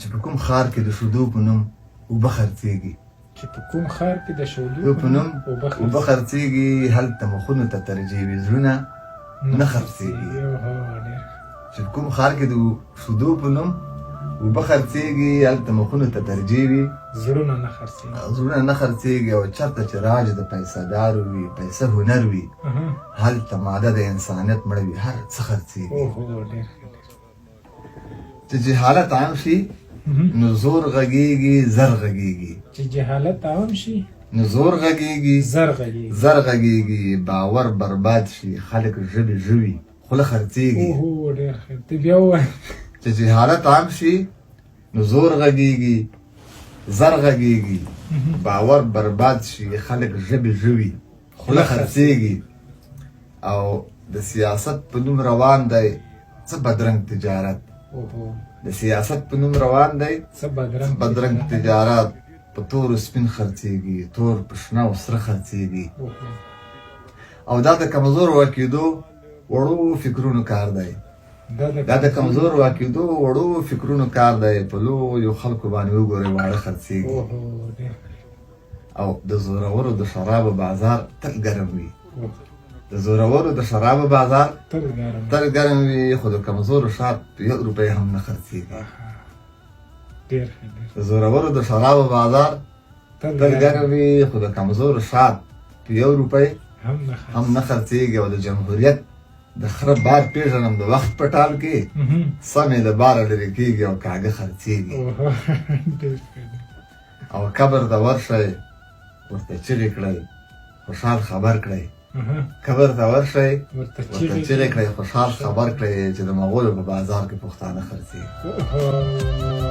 چې په کوم ښار کې د شودو په نوم اوبه خرڅېږي. چې په کوم ښار کې د شودو په نوم اوبه خرڅېږي، هلته مخونو ته ترجیح وي، زړونه نه خرڅېږي. چې په کوم ښار کې د شودو په نوم اوبه خرڅېږي، هلته مخونو ته ترجیح وي، زړونه نه خرڅېږي. او چېرته چې راج د پیسه دارو وي، پیسه هنر وي، هلته ماده د انسانیت مړه وي، هر څه خرڅېږي. چې جهالت عام شي نو زور غږېږي، زر غږېږي. چې جهالت عام شي نو زور غږېږي، زر غږېږي. باور برباد شي، خلک ژبې ژوي، خوله خرڅېږي. چې جهالت عام شي نو زور غږېږي، زر غږېږي. باور برباد شي، خلک ژبې ژوي، خوله خرڅېږي. او د سیاست په نوم روان دی څه بدرنګ تجارت. د سیاست په نوم روان دی څه بدرنګ تجارت. په تور و سپین خرڅېږي، تور په شنه او سره خرڅېږي. او دا د کمزور واقعېدو وړو فکرونو کار دی. دا د کمزور واقعېدو وړو فکرونو کار دی. په لویو خلکو باندې وګورئ واړه خرڅېږي. او د زورورو د شرابو بازار تل ګرم وي. د زورورو د شرابو بازار تل ګرم وي، خو د کمزورو شراب په 1 روپۍ هم نه خرڅېږي. د زورورو د شرابو بازار تل ګرم وي، خو د کمزورو شراب په 1 روپۍ هم نه خرڅېږي. او د جمهوریت د خره بار پېژنم د وخت په ټال کې، سمې د باره لرې کېږي او کاږه خرڅېږي. او قبر ته ورشئ، ورته چغې کړئ، خوشحال خبر کړئ. قبر ته ورشئ، ورته چغې کړئ، خوشحال خبر کړئ چې د مغولو په بازار کې پښتانه خرڅېږي.